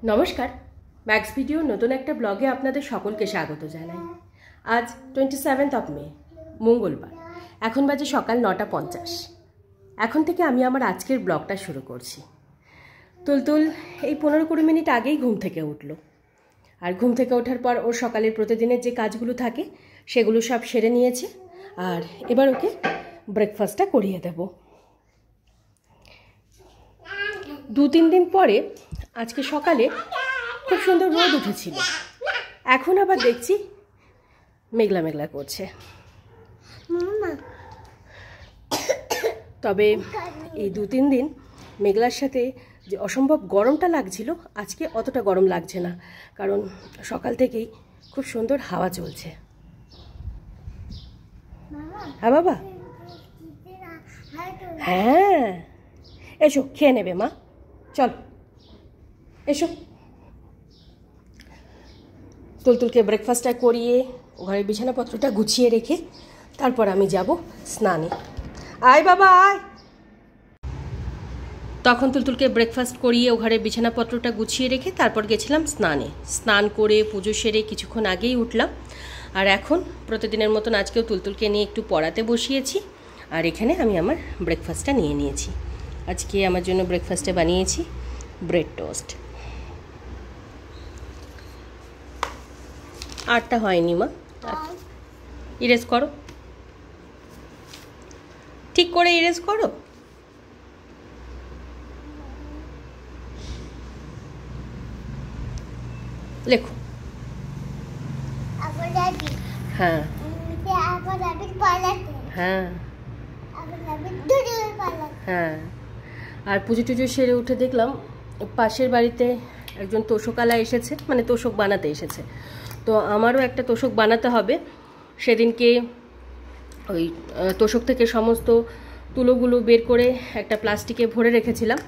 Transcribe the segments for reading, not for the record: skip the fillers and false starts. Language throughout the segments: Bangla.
নমস্কার, ম্যাক্স ভিডিও নতুন একটা ব্লগে আপনাদের সকলকে স্বাগত জানাই। আজ 27 মে, মঙ্গলবার। এখন বাজে সকাল 9:50। এখন থেকে আমি আমার আজকের ব্লগটা শুরু করছি। তুলতুল এই 15-20 মিনিট আগেই ঘুম থেকে উঠল। আর ঘুম থেকে ওঠার পর ওর সকালের প্রতিদিনের যে কাজগুলো থাকে সেগুলো সব সেরে নিয়েছে। আর এবার ওকে ব্রেকফাস্টটা করিয়ে দেব। 2-3 দিন পরে আজকে সকালে খুব সুন্দর রোদ উঠেছিল, এখন আবার দেখছি মেঘলা মেঘলা করছে। তবে এই 2-3 দিন মেঘলার সাথে যে অসম্ভব গরমটা লাগছিল, আজকে অতটা গরম লাগছে না, কারণ সকাল থেকেই খুব সুন্দর হাওয়া চলছে। হ্যাঁ বাবা, হ্যাঁ এসো খেয়ে নেবে মা, চল এসো। তুলতুলকে ব্রেকফাস্টটা করিয়ে ঘরের বিছানাপত্রটা গুছিয়ে রেখে তারপর আমি যাব স্নানে। আয় বাবা আয়। তখন তুলতুলকে ব্রেকফাস্ট করিয়ে ঘরের বিছানাপত্রটা গুছিয়ে রেখে তারপর গেছিলাম স্নানে। স্নান করে পুজো সেরে কিছুক্ষণ আগেই উঠলাম। আর এখন প্রতিদিনের মতন আজকেও তুলতুলকে নিয়ে একটু পড়াতে বসিয়েছি। আর এখানে আমি আমার ব্রেকফাস্টটা নিয়ে নিয়েছি। আজকে আমার জন্য ব্রেকফাস্টে বানিয়েছি ব্রেড টোস্ট। আটটা হয়নি মা, ইরেজ করো, ঠিক করে ইরেজ করো। লেখো। হ্যাঁ হ্যাঁ হ্যাঁ। আর পুজো টুজো সেরে উঠে দেখলাম পাশের বাড়িতে একজন তোষকালা এসেছে, মানে তোষক বানাতে এসেছে। তো আমারও একটা তোষক বানাতে হবে। সেদিনকে ওই তোষক থেকে সমস্ত তুলোগুলো বের করে একটা প্লাস্টিকে ভরে রেখেছিলাম।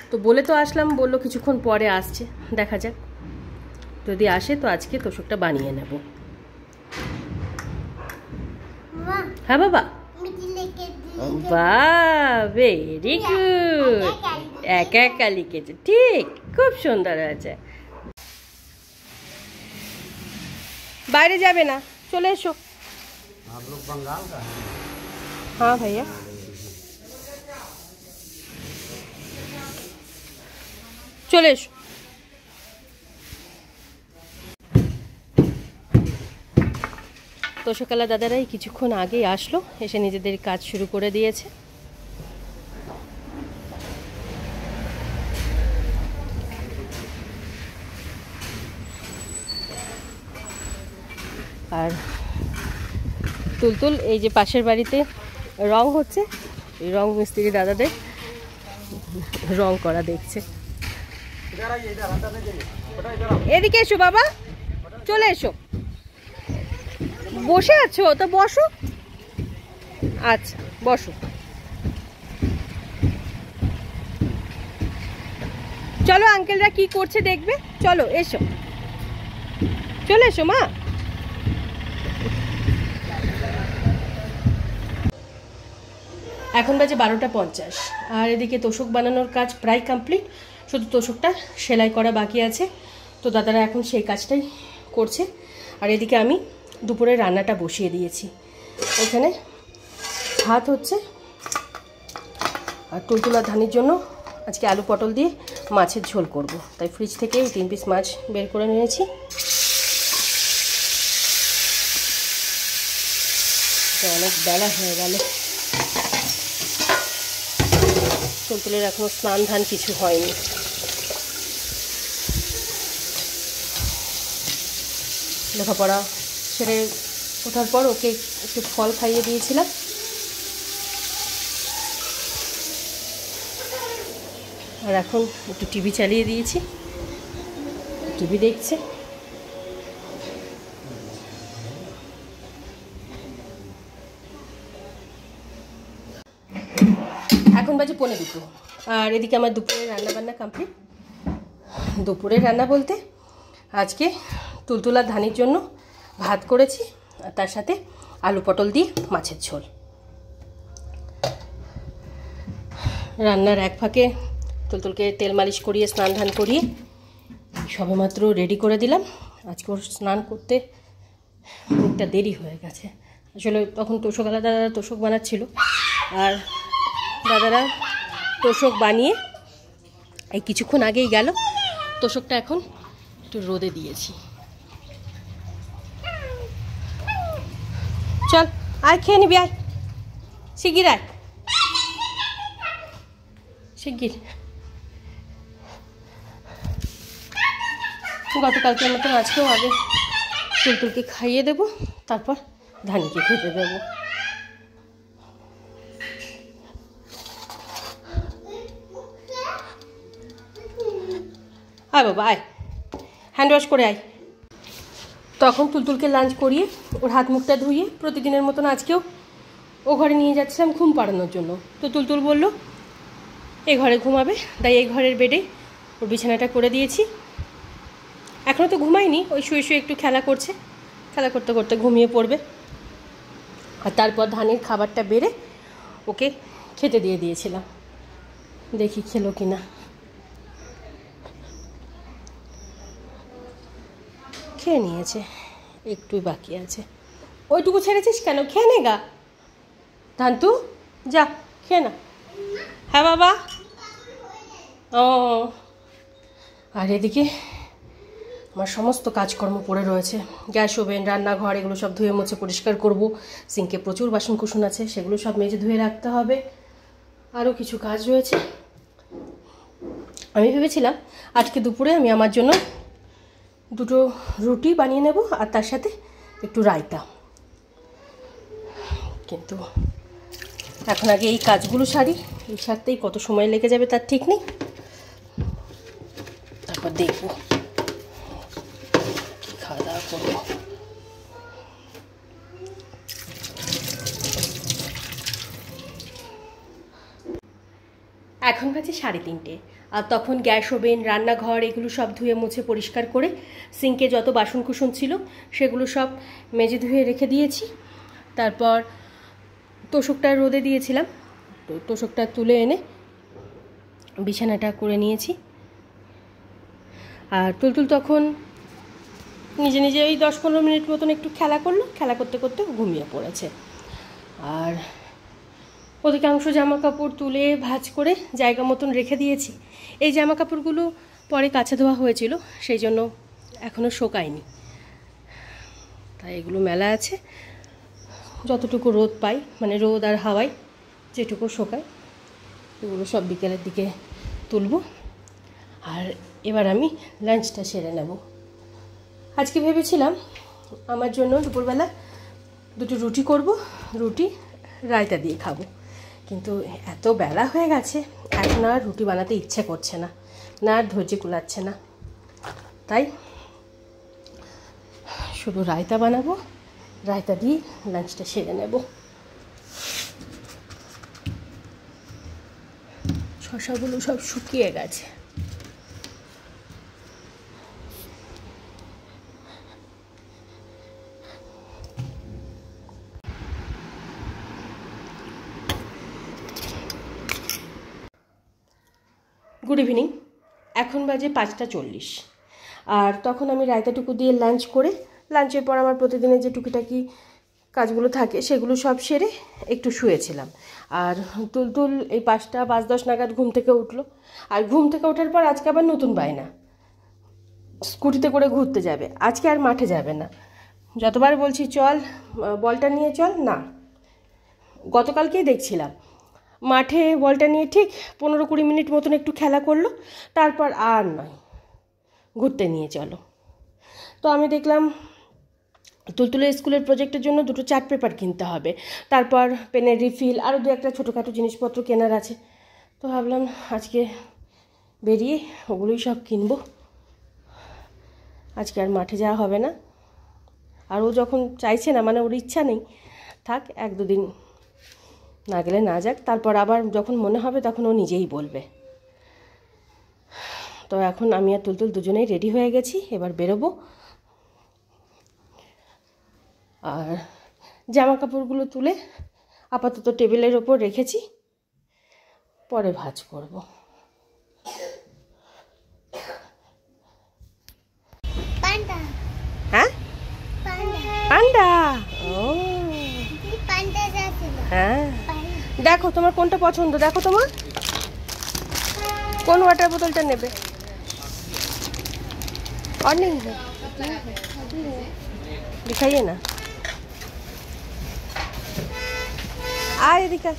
তো বলে তো আসলাম, বললো কিছুক্ষণ পরে আসছে, দেখা যাক যদি আসে তো আজকে তোষকটা বানিয়ে নেব। হ্যাঁ বাবা, বাহ ভেরি গুড, একা একা লিখেছে, ঠিক, খুব সুন্দর হয়েছে। বাইরে যাবে না, চলে এসো। হ্যাঁ ভাইয়া, চলে এসো। তোষকালা দাদারাই কিছুক্ষণ আগেই আসলো, এসে নিজেদের কাজ শুরু করে দিয়েছে। আর তুলতুল এই যে পাশের বাড়িতে রং হচ্ছে, এই রং মিস্ত্রি দাদাদের রং করা দেখছে। এদিকে এসো বাবা, চলে এসো। বসে আছো তো বসো, আচ্ছা বসো। চলো আঙ্কেলরা কি করছে দেখবে, চলো এসো, চলে এসো মা। এখন বাজে 12:50। আর এদিকে তোষক বানানোর কাজ প্রায় কমপ্লিট, শুধু তোষকটা সেলাই করা বাকি আছে। তো দাদারা এখন সেই কাজটাই করছে। আর এদিকে আমি দুপুরে রান্নাটা বসিয়ে দিয়েছি। এখানে ভাত হচ্ছে, আর তুলতুলা ধানির জন্য আজকে আলু পটল দিয়ে মাছের ঝোল করব। তাই ফ্রিজ থেকে 3 পিস মাছ বের করে নিয়েছি। অনেক বেলা হয়ে গেল, তুলতুলের এখনো স্নান ধান কিছু হয়নি। লেখাপড়া সেরে ওঠার পর ওকে একটু ফল খাইয়ে দিয়েছিলাম। আর এখন একটু টিভি চালিয়ে দিয়েছি, টিভি দেখছে। এখন বাজে 1:45। আর এদিকে আমার দুপুরের রান্নাবান্না কমপ্লিট। দুপুরের রান্না বলতে আজকে তুলতুলা ধানির জন্য ভাত করেছি, আর তার সাথে আলু পটল দিয়ে মাছের ঝোল। রান্নার এক ফাঁকে তুলতুলকে তেল মালিশ করিয়ে স্নান ধান করিয়ে সবেমাত্র রেডি করে দিলাম। আজকে ওর স্নান করতে অনেকটা দেরি হয়ে গেছে। আসলে তখন তোষকওয়ালা দাদারা তোষক বানাচ্ছিল, আর দাদারা তোষক বানিয়ে এই কিছুক্ষণ আগেই গেল। তোষকটা এখন একটু রোদে দিয়েছি। চল আয়, খেয়ে নিবি, আয় শিগগির আয়, শিগগির। গতকালকের মতন আজকেও আগে তুলতুলকে খাইয়ে দেবো, তারপর ধানিকে খেতে দেবো। আয় বাবা আয়, হ্যান্ড ওয়াশ করে আয়। তখন তুলতুলকে লাঞ্চ করিয়ে ওর হাত মুখটা ধুইয়ে প্রতিদিনের মতন আজকেও ও ঘরে নিয়ে যাচ্ছিলাম ঘুম পাড়ানোর জন্য। তো তুলতুল বললো এই ঘরে ঘুমাবে, তাই এই ঘরের বেডে ওর বিছানাটা করে দিয়েছি। এখনও তো ঘুমায়নি, ওই শুয়ে শুয়ে একটু খেলা করছে, খেলা করতে করতে ঘুমিয়ে পড়বে। আর তারপর ধানের খাবারটা বেড়ে ওকে খেতে দিয়ে দিয়েছিলাম, দেখি খেলো কি না। খেয়ে নিয়েছে, একটুই বাকি আছে। ওইটুকু ছেড়েছিস কেন? খেয়ে নে গা ধান্তু, যা খেয়ে না। হ্যাঁ বাবা। ও, আর এদিকে আমার সমস্ত কাজকর্ম পড়ে রয়েছে। গ্যাস ওভেন, রান্নাঘর এগুলো সব ধুয়ে মুছে পরিষ্কার করব। সিঙ্কে প্রচুর বাসন কুসন আছে, সেগুলো সব মেজে ধুয়ে রাখতে হবে। আরও কিছু কাজ রয়েছে। আমি ভেবেছিলাম আজকে দুপুরে আমি আমার জন্য দুটো রুটি বানিয়ে নেব, আর তার সাথে একটু রায়তা। কিন্তু এখন আগে এই কাজগুলো সারি, এই সারতেই কত সময় লেগে যাবে তার ঠিক নেই। তারপর দেখবো কি খাওয়া দাওয়া করবো। এখন বাজে 3:30, আর তখন গ্যাস ওভেন, রান্নাঘর এগুলো সব ধুয়ে মুছে পরিষ্কার করে সিঙ্কে যত বাসন কুসন ছিল সেগুলো সব মেজে ধুয়ে রেখে দিয়েছি। তারপর তোষকটা রোদে দিয়েছিলাম, তো তোষকটা তুলে এনে বিছানাটা করে নিয়েছি। আর তুলতুল তখন নিজে নিজে ওই 10-15 মিনিট মতন একটু খেলা করলো, খেলা করতে করতে ঘুমিয়ে পড়েছে। আর অধিকাংশ জামা কাপড় তুলে ভাঁজ করে জায়গা মতন রেখে দিয়েছি। এই জামা কাপড়গুলো পরে কাচা ধোয়া হয়েছিল, সেই জন্য এখনও শোকায়নি, তাই এগুলো মেলা আছে। যতটুকু রোদ পাই, মানে রোদ আর হাওয়ায় যেটুকু শোকায়, এগুলো সব বিকেলের দিকে তুলব। আর এবার আমি লাঞ্চটা সেরে নেব। আজকে ভেবেছিলাম আমার জন্য দুপুরবেলা দুটো রুটি করব, রুটি রায়তা দিয়ে খাবো, কিন্তু এত বেলা হয়ে গেছে এখন আর রুটি বানাতে ইচ্ছে করছে না, না আর ধৈর্য কুলাচ্ছে না। তাই শুধু রায়তা বানাবো, রায়তা দিয়ে লাঞ্চটা সেরে নেব। শসাগুলো সব শুকিয়ে গেছে। গুড ইভিনিং, এখন বাজে 5:40, আর তখন আমি রায়তাটুকু দিয়ে লাঞ্চ করে, লাঞ্চের পর আমার প্রতিদিনের যে টুকিটাকি কাজগুলো থাকে সেগুলো সব সেরে একটু শুয়েছিলাম। আর তুলতুল এই 5:10 নাগাদ ঘুম থেকে উঠলো। আর ঘুম থেকে ওঠার পর আজকে আবার নতুন বায়না, স্কুটিতে করে ঘুরতে যাবে। আজকে আর মাঠে যাবে না। যতবার বলছি চল বলটা নিয়ে চল, না। গতকালকেই দেখছিলাম মাঠে বলটা নিয়ে ঠিক 15-20 মিনিট মতন একটু খেলা করলো, তারপর আর নয়, ঘুরতে নিয়ে চলো। তো আমি দেখলাম তুলতুলের স্কুলের প্রজেক্টের জন্য দুটো চার্ট পেপার কিনতে হবে, তারপর পেনের রিফিল, আরও 2-1 ছোটোখাটো জিনিসপত্র কেনার আছে। তো ভাবলাম আজকে বেরিয়ে ওগুলোই সব কিনবো, আজকে আর মাঠে যাওয়া হবে না। আর ও যখন চাইছে না, মানে ওর ইচ্ছা নেই, থাক 1-2 দিন না গেলে না যাক, তারপর আবার যখন মনে হবে তখন ও নিজেই বলবে। তো এখন আমি আর তুলতুল দুজনেই রেডি হয়ে গেছি, এবার বেরোবো। আর জামা কাপড়গুলো তুলে আপাতত টেবিলের ওপর রেখেছি, পরে ভাঁজ করব। দেখো তোমার কোনটা পছন্দ, দেখো তোমার কোন ওয়াটার বোতলটা নেবে। और नहीं है, दिखाइए ना। आए दिखा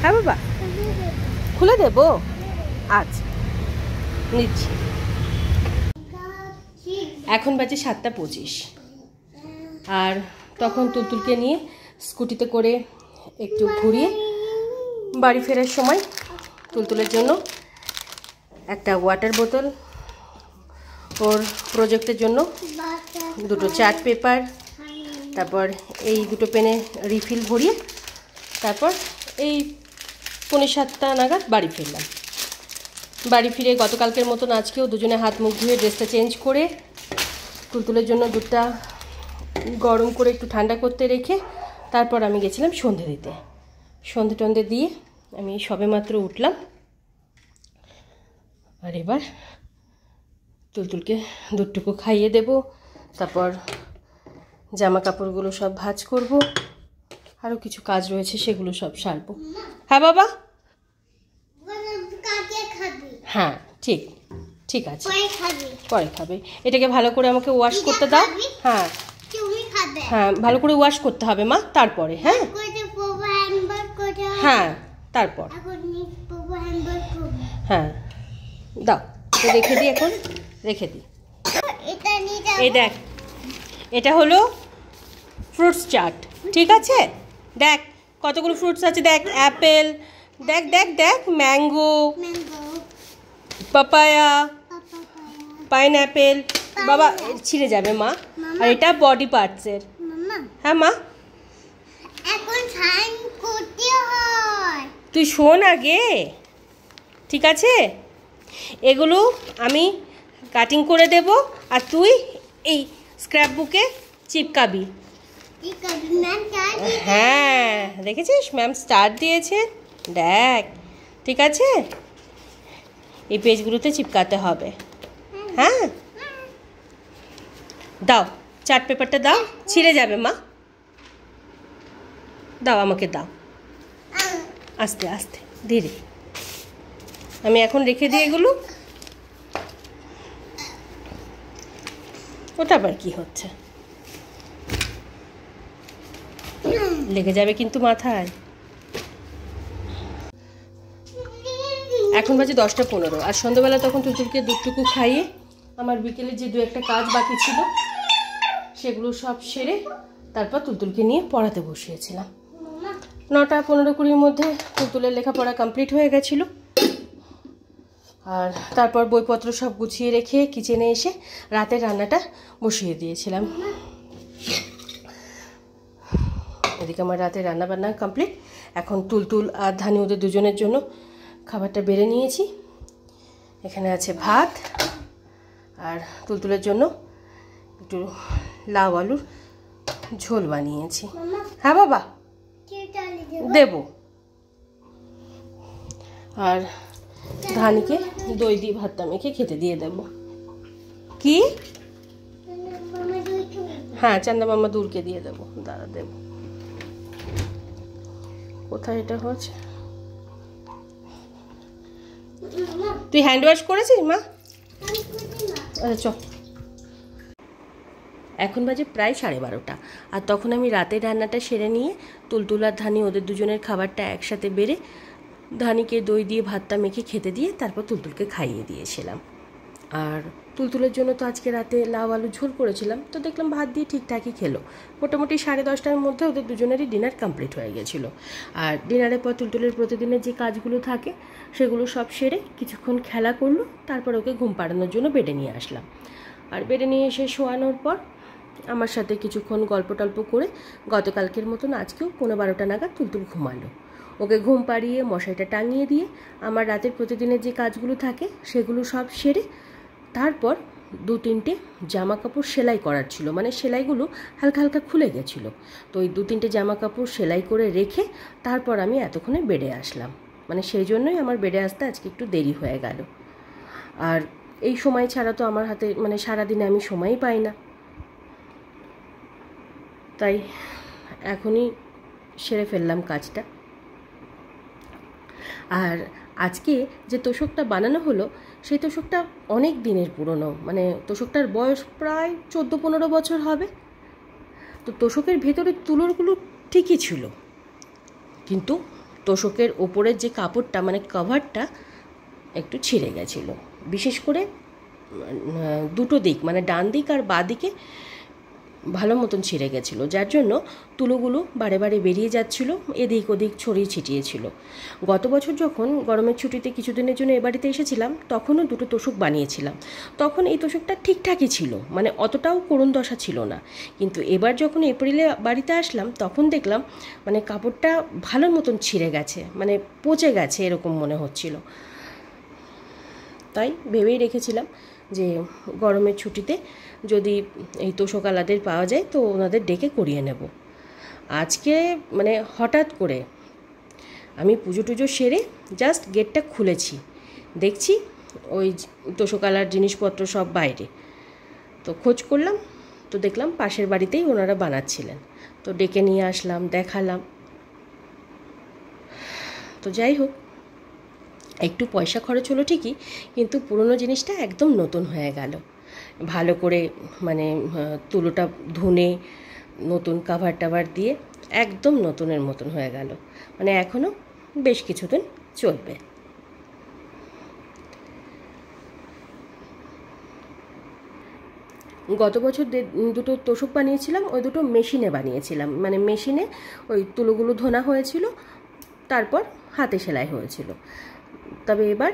হ্যাঁ বাবা, খুলে দেবো। আচ্ছা নিচ্ছি। এখন বাজে 7:25 আর তখন তুলতুলকে নিয়ে স্কুটিতে করে একটু ঘুরিয়ে বাড়ি ফেরার সময় তুলতুলের জন্য একটা ওয়াটার বোতল, ওর প্রজেক্টের জন্য দুটো চার্ট পেপার, তারপর এই দুটো পেনে রিফিল ভরিয়ে তারপর এই 6:45 নাগাদ বাড়ি ফিরলাম। বাড়ি ফিরে গতকালকের মতন আজকেও দুজনে হাত মুখ ধুয়ে ড্রেসটা চেঞ্জ করে তুলতুলের জন্য দুধটা গরম করে একটু ঠান্ডা করতে রেখে তারপর আমি গেছিলাম সন্ধে দিতে। সন্ধে টন্ধে দিয়ে আমি সবেমাত্র উঠলাম। আর এবার তুলতুলকে দুধটুকু খাইয়ে দেব, তারপর জামা কাপড়গুলো সব ভাঁজ করব, আরও কিছু কাজ রয়েছে সেগুলো সব সারবো। হ্যাঁ বাবা, হ্যাঁ ঠিক ঠিক আছে, পরে খাবে। এটাকে ভালো করে আমাকে ওয়াশ করতে দাও। হ্যাঁ হ্যাঁ, ভালো করে ওয়াশ করতে হবে মা, তারপরে। হ্যাঁ হ্যাঁ তারপর হ্যাঁ দাও, রেখে দিই, এখন রেখে দিই। এই দেখ, এটা হলো ফ্রুটস চাট, ঠিক আছে? দেখ কতগুলো ফ্রুটস আছে, দেখ অ্যাপেল, দেখ দেখ দেখ ম্যাঙ্গো, পাপায়া, পাইনঅ্যাপেল। বাবা ছিঁড়ে যাবে মা। আর এটা বডি পার্টসের। হ্যাঁ মা, এখন সাইন করতে হয়, তুই শোন আগে, ঠিক আছে? এগুলো আমি কাটিং করে দেব আর তুই এই স্ক্র্যাপ বুকে চিপকাবি। হ্যাঁ দেখেছিস ম্যাম স্টার দিয়েছে, দেখ, ঠিক আছে? এই পেজগুলোতে চিপকাতে হবে। হ্যাঁ দাও, চার্ট পেপারটা দাও, ছিঁড়ে যাবে মা। দাও আমাকে দাও, আস্তে আস্তে ধীরে। আমি এখন রেখে দিই এগুলো। ওটা আবার কি হচ্ছে, লেগে যাবে কিন্তু মাথায়। এখন বাজে 10:15 আর সন্ধ্যাবেলা তখন তুলতুলকে দুধটুকু খাইয়ে আমার বিকেলে যে 2-1টা কাজ বাকি ছিল সেগুলো সব সেরে তারপর তুলতুলকে নিয়ে পড়াতে বসিয়েছিলাম। 9:15-20 মধ্যে তুলতুলের লেখাপড়া কমপ্লিট হয়ে গেছিলো। আর তারপর বইপত্র সব গুছিয়ে রেখে কিচেনে এসে রাতের রান্নাটা বসিয়ে দিয়েছিলাম। এদিকে আমার রাতের রান্নাবান্না কমপ্লিট। এখন তুলতুল আর ধানি ওদের দুজনের জন্য খাবারটা বেড়ে নিয়েছি। এখানে আছে ভাত আর তুলতুলের জন্য একটু লাউ আলুর ঝোল বানিয়েছি। হ্যাঁ বাবা দেব। আর ধানিকে দই দিয়ে ভাতটা মেখে খেতে দিয়ে দেব। কি? হ্যাঁ চান্দা মামা দূরকে দিয়ে দেবো, দাঁড়া দেব। কোথায় এটা হচ্ছে? তুই হ্যান্ড ওয়াশ করেছিস মা? আচ্ছা চ। এখন বাজে প্রায় 12:30 আর তখন আমি রাতের রান্নাটা সেরে নিয়ে তুলতুল আর ধানি ওদের দুজনের খাবারটা একসাথে বেড়ে ধানিকে দই দিয়ে ভাতটা মেখে খেতে দিয়ে তারপর তুলতুলকে খাইয়ে দিয়েছিলাম। আর তুলতুলের জন্য তো আজকে রাতে লাউ আলু ঝোল করেছিলাম, তো দেখলাম ভাত দিয়ে ঠিকঠাকই খেলো। মোটামুটি 10:30টার মধ্যে ওদের দুজনেরই ডিনার কমপ্লিট হয়ে গেছিলো। আর ডিনারের পর তুলতুলের প্রতিদিনের যে কাজগুলো থাকে সেগুলো সব সেরে কিছুক্ষণ খেলা করলো, তারপর ওকে ঘুম পাড়ানোর জন্য বেডে নিয়ে আসলাম। আর বেডে নিয়ে এসে শোয়ানোর পর আমার সাথে কিছুক্ষণ গল্প টল্প করে গতকালকের মতন আজকেও 11:15 নাগাদ তুলতুল ঘুমালো। ওকে ঘুম পাড়িয়ে মশারিটা টাঙিয়ে দিয়ে আমার রাতের প্রতিদিনের যে কাজগুলো থাকে সেগুলো সব সেরে তারপর 2-3টে জামা কাপড় সেলাই করার ছিল, মানে সেলাইগুলো হালকা হালকা খুলে গেছিলো। তো ওই 2-3টে জামা কাপড় সেলাই করে রেখে তারপর আমি এতক্ষণে বেডে আসলাম। মানে সেই জন্যই আমার বেডে আসতে আজকে একটু দেরি হয়ে গেল। আর এই সময় ছাড়া তো আমার হাতে মানে সারাদিনে আমি সময়ই পাই না। তাই এখনই সেরে ফেললাম কাজটা। আর আজকে যে তোষকটা বানানো হলো সেই তোষকটা অনেক দিনের পুরনো, মানে তোষকটার বয়স প্রায় 14-15 বছর হবে। তো তোষকের ভেতরে তুলোগুলো ঠিকই ছিল, কিন্তু তোষকের ওপরের যে কাপড়টা মানে কভারটা একটু ছিঁড়ে গেছিলো, বিশেষ করে দুটো দিক মানে ডান দিক আর বাঁ দিকে ভালো মতন ছিঁড়ে গেছিলো, যার জন্য তুলোগুলো বারে বারে বেরিয়ে যাচ্ছিলো, এদিক ওদিক ছড়িয়ে ছিটিয়েছিল। গত বছর যখন গরমের ছুটিতে কিছুদিনের জন্য এ বাড়িতে এসেছিলাম তখনও দুটো তোষক বানিয়েছিলাম, তখন এই তোষকটা ঠিকঠাকই ছিল, মানে অতটাও করুণ দশা ছিল না। কিন্তু এবার যখন এপ্রিলে বাড়িতে আসলাম তখন দেখলাম মানে কাপড়টা ভালো মতন ছিঁড়ে গেছে, মানে পচে গেছে এরকম মনে হচ্ছিল। তাই ভেবেই রেখেছিলাম যে গরমের ছুটিতে যদি এই তোষকালাদের পাওয়া যায় তো ওনাদের ডেকে করিয়ে নেব। আজকে মানে হঠাৎ করে আমি পুজো টুজো সেরে জাস্ট গেটটা খুলেছি, দেখছি ওই তোষকালার জিনিসপত্র সব বাইরে। তো খোঁজ করলাম, তো দেখলাম পাশের বাড়িতেই ওনারা বানাচ্ছিলেন, তো ডেকে নিয়ে আসলাম, দেখালাম। তো যাই হোক, একটু পয়সা খরচ হলো ঠিকই, কিন্তু পুরনো জিনিসটা একদম নতুন হয়ে গেল। ভালো করে মানে তুলোটা ধুনে নতুন কাভার টাভার দিয়ে একদম নতুনের মতন হয়ে গেল, মানে এখনও বেশ কিছুদিন চলবে। গত বছর দুটো তোষক বানিয়েছিলাম, ওই দুটো মেশিনে বানিয়েছিলাম, মানে মেশিনে ওই তুলোগুলো ধোনা হয়েছিল, তারপর হাতে সেলাই হয়েছিল। তবে এবার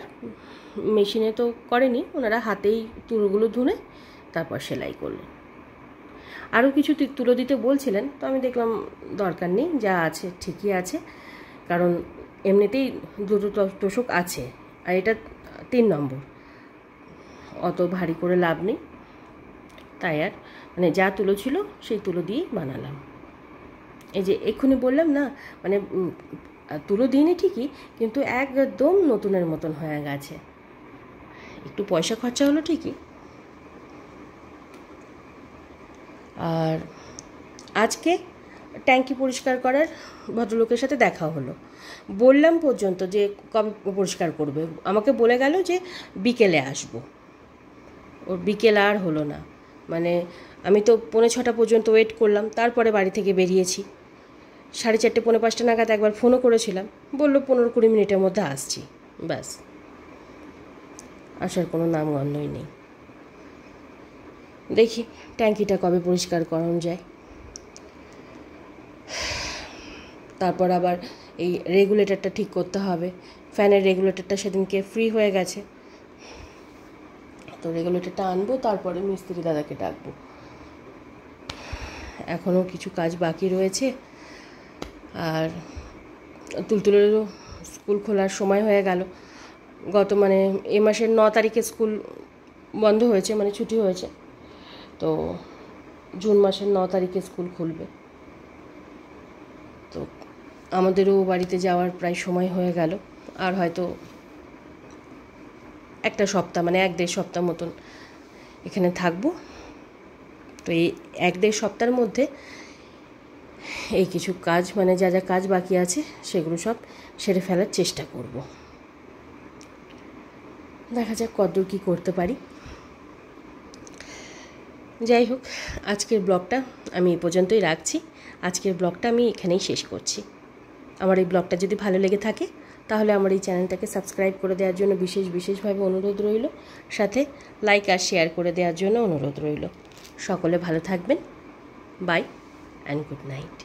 মেশিনে তো করেনি, ওনারা হাতেই তুলোগুলো ধুনে তারপর সেলাই করলেন। আরও কিছু তুলো দিতে বলছিলেন, তো আমি দেখলাম দরকার নেই, যা আছে ঠিকই আছে, কারণ এমনিতেই দুটো তোষক আছে আর এটা 3 নম্বর, অত ভারী করে লাভ নেই। তাই আর মানে যা তুলো ছিল সেই তুলো দিয়েই বানালাম। এই যে এক্ষুনি বললাম না, মানে তুলো দিইনি ঠিকই, কিন্তু একদম নতুনের মতন হয়ে গেছে। একটু পয়সা খরচা হলো ঠিকই। আর আজকে ট্যাঙ্কি পরিষ্কার করার ভদ্রলোকের সাথে দেখা হলো, বললাম পর্যন্ত যে কবে পরিষ্কার করবে, আমাকে বলে গেল যে বিকেলে আসবো। ওর বিকেল আর হলো না, মানে আমি তো 4:45 পর্যন্ত ওয়েট করলাম, তারপরে বাড়ি থেকে বেরিয়েছি। 4:30 4:45 নাগাদ একবার ফোনও করেছিলাম, বললো 15-20 মিনিটের মধ্যে আসছি, ব্যাস, আসার কোনো নামগন্ধই নেই। দেখি ট্যাঙ্কিটা কবে পরিষ্কার করানো যায়। তারপর আবার এই রেগুলেটরটা ঠিক করতে হবে, ফ্যানের রেগুলেটরটা সেদিনকে ফ্রি হয়ে গেছে, তো রেগুলেটরটা আনবো, তারপরে মিস্ত্রি দাদাকে ডাকবো। এখনও কিছু কাজ বাকি রয়েছে। আর তুলতুলেরও স্কুল খোলার সময় হয়ে গেল, মানে এ মাসের 9 তারিখে স্কুল বন্ধ হয়েছে, মানে ছুটি হয়েছে, তো জুন মাসের 9 তারিখে স্কুল খুলবে। তো আমাদেরও বাড়িতে যাওয়ার প্রায় সময় হয়ে গেল, আর হয়তো একটা সপ্তাহ মানে 1-1.5 সপ্তাহ মতন এখানে থাকবো। তো এই 1-1.5 সপ্তাহের মধ্যে এই কিছু কাজ মানে যা যা কাজ বাকি আছে সেগুলো সব সেরে ফেলার চেষ্টা করব। দেখা যাক কতদূর কী করতে পারি। যাই হোক, আজকের ব্লগটা আমি এই পর্যন্তই রাখছি। আজকের ব্লগটা আমি এখানেই শেষ করছি। আমার এই ব্লগটা যদি ভালো লেগে থাকে তাহলে আমার এই চ্যানেলটাকে সাবস্ক্রাইব করে দেওয়ার জন্য বিশেষভাবে অনুরোধ রইল, সাথে লাইক আর শেয়ার করে দেওয়ার জন্য অনুরোধ রইল। সকলে ভালো থাকবেন। Bye and good night.